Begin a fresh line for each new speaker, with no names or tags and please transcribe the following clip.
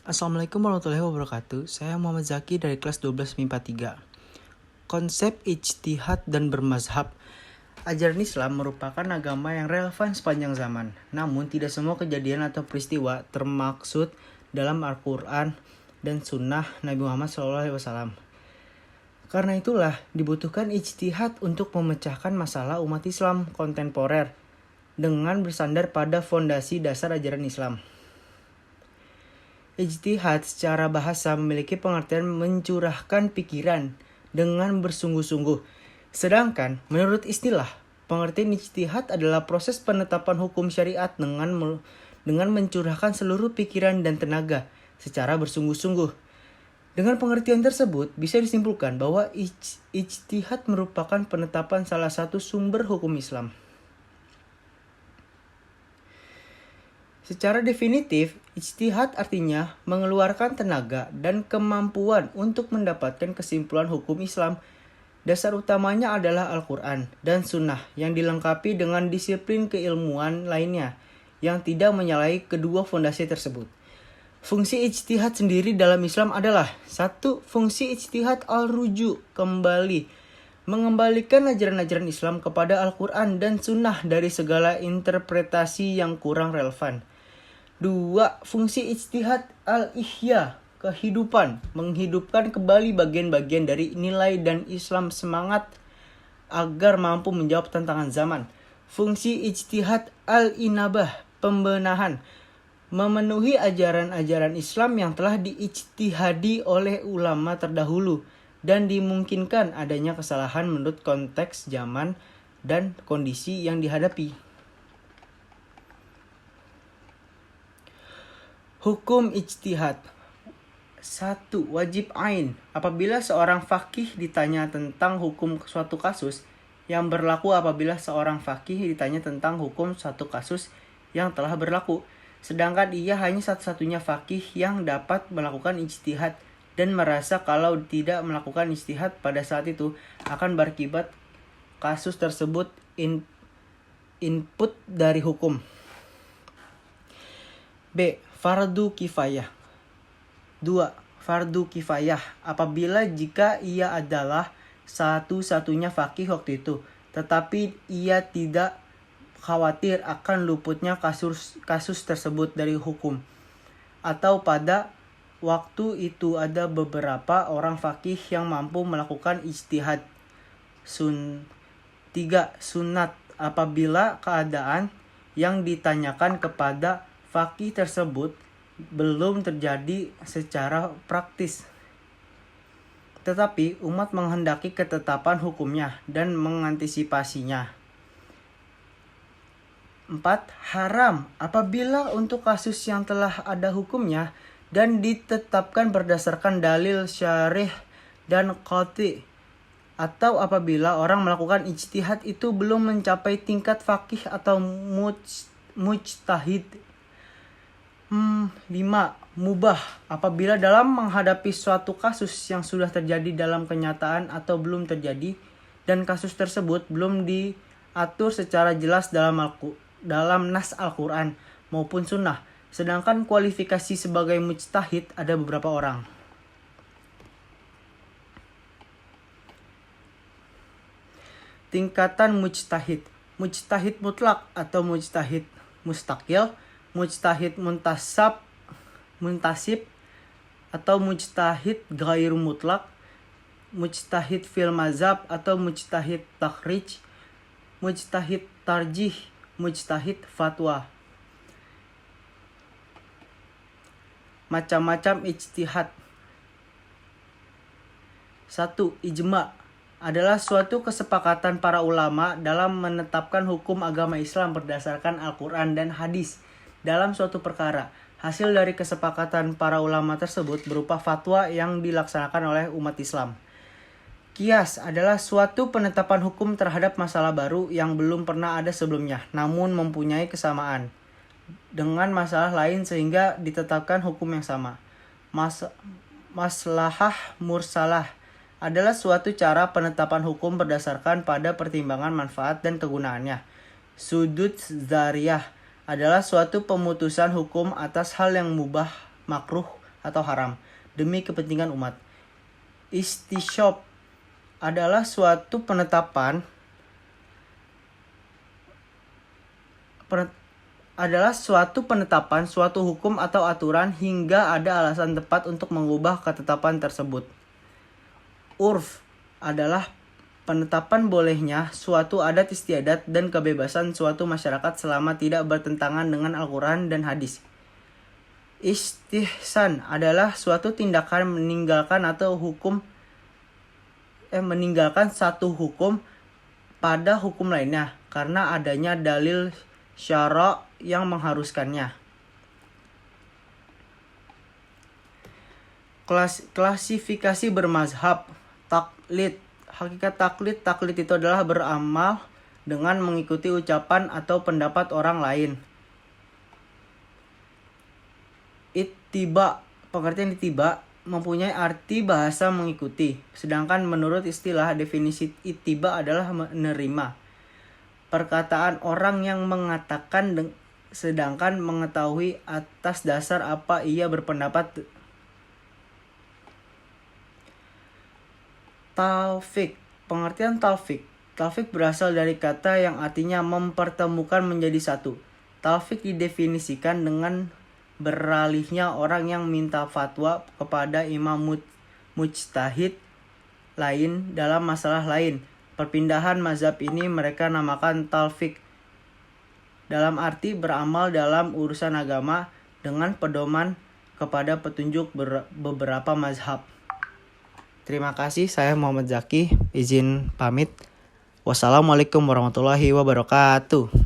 Assalamualaikum warahmatullahi wabarakatuh. Saya Muhammad Zaki dari kelas 12 MIPA 3. Konsep ijtihad dan bermazhab. Ajaran Islam merupakan agama yang relevan sepanjang zaman. Namun tidak semua kejadian atau peristiwa termaksud dalam Al-Quran dan Sunnah Nabi Muhammad SAW. Karena itulah dibutuhkan ijtihad untuk memecahkan masalah umat Islam kontemporer dengan bersandar pada fondasi dasar ajaran Islam. Ijtihad secara bahasa memiliki pengertian mencurahkan pikiran dengan bersungguh-sungguh. Sedangkan menurut istilah, pengertian ijtihad adalah proses penetapan hukum syariat dengan mencurahkan seluruh pikiran dan tenaga secara bersungguh-sungguh. Dengan pengertian tersebut, bisa disimpulkan bahwa ijtihad merupakan penetapan salah satu sumber hukum Islam. Secara definitif, ijtihad artinya mengeluarkan tenaga dan kemampuan untuk mendapatkan kesimpulan hukum Islam. Dasar utamanya adalah Al-Quran dan Sunnah yang dilengkapi dengan disiplin keilmuan lainnya yang tidak menyalahi kedua fondasi tersebut. Fungsi ijtihad sendiri dalam Islam adalah 1. Fungsi ijtihad al-ruju, kembali mengembalikan ajaran-ajaran Islam kepada Al-Quran dan Sunnah dari segala interpretasi yang kurang relevan. 2. Fungsi ijtihad al-ihya, kehidupan, menghidupkan kembali bagian-bagian dari nilai dan Islam semangat agar mampu menjawab tantangan zaman. Fungsi ijtihad al-inabah, pembenahan, memenuhi ajaran-ajaran Islam yang telah diijtihadi oleh ulama terdahulu dan dimungkinkan adanya kesalahan menurut konteks zaman dan kondisi yang dihadapi. Hukum ijtihad. 1. Wajib ain. Apabila seorang faqih ditanya tentang hukum suatu kasus, yang berlaku apabila seorang faqih ditanya tentang hukum suatu kasus yang telah berlaku, sedangkan ia hanya satu-satunya faqih yang dapat melakukan ijtihad dan merasa kalau tidak melakukan ijtihad pada saat itu akan berakibat kasus tersebut input dari hukum. B. Fardu kifayah. 2. Fardu kifayah. Apabila jika ia adalah satu-satunya faqih waktu itu, tetapi ia tidak khawatir akan luputnya kasus tersebut dari hukum, atau pada waktu itu ada beberapa orang faqih yang mampu melakukan ijtihad. 3. Sunat. Apabila keadaan yang ditanyakan kepada faqih tersebut belum terjadi secara praktis, tetapi umat menghendaki ketetapan hukumnya dan mengantisipasinya. 4. Haram. Apabila untuk kasus yang telah ada hukumnya dan ditetapkan berdasarkan dalil syarih dan qati', atau apabila orang melakukan ijtihad itu belum mencapai tingkat faqih atau mujtahid. 5. Mubah. Apabila dalam menghadapi suatu kasus yang sudah terjadi dalam kenyataan atau belum terjadi dan kasus tersebut belum diatur secara jelas dalam nas Al-Quran maupun Sunnah, sedangkan kualifikasi sebagai mujtahid ada beberapa orang. Tingkatan mujtahid. Mujtahid mutlak atau mujtahid mustaqil, mujtahid muntasib atau mujtahid ghairu mutlak, mujtahid fil mazhab atau mujtahid takhrij, mujtahid tarjih, mujtahid fatwa. Macam-macam ijtihad. 1. Ijma' adalah suatu kesepakatan para ulama dalam menetapkan hukum agama Islam berdasarkan Al-Quran dan hadis dalam suatu perkara. Hasil dari kesepakatan para ulama tersebut berupa fatwa yang dilaksanakan oleh umat Islam. Qiyas adalah suatu penetapan hukum terhadap masalah baru yang belum pernah ada sebelumnya, namun mempunyai kesamaan dengan masalah lain sehingga ditetapkan hukum yang sama. Maslahah mursalah adalah suatu cara penetapan hukum berdasarkan pada pertimbangan manfaat dan kegunaannya. Sudud zariyah adalah suatu pemutusan hukum atas hal yang mubah, makruh, atau haram demi kepentingan umat. Istishab adalah suatu penetapan suatu hukum atau aturan hingga ada alasan tepat untuk mengubah ketetapan tersebut. Urf adalah penetapan bolehnya suatu adat istiadat dan kebebasan suatu masyarakat selama tidak bertentangan dengan Al-Quran dan hadis. Istihsan adalah suatu tindakan meninggalkan satu hukum pada hukum lainnya karena adanya dalil syara' yang mengharuskannya. Klasifikasi bermazhab. Taklid. Hakikat taklid itu adalah beramal dengan mengikuti ucapan atau pendapat orang lain. Ittiba, pengertian ittiba mempunyai arti bahasa mengikuti, sedangkan menurut istilah definisi ittiba adalah menerima. Perkataan orang yang mengatakan sedangkan mengetahui atas dasar apa ia berpendapat. Taufik, pengertian taufik. Taufik berasal dari kata yang artinya mempertemukan menjadi satu. Taufik didefinisikan dengan beralihnya orang yang minta fatwa kepada imam mujtahid lain dalam masalah lain. Perpindahan mazhab ini mereka namakan taufik, dalam arti beramal dalam urusan agama dengan pedoman kepada petunjuk beberapa mazhab. Terima kasih, saya Muhammad Zaki, izin pamit. Wassalamualaikum warahmatullahi wabarakatuh.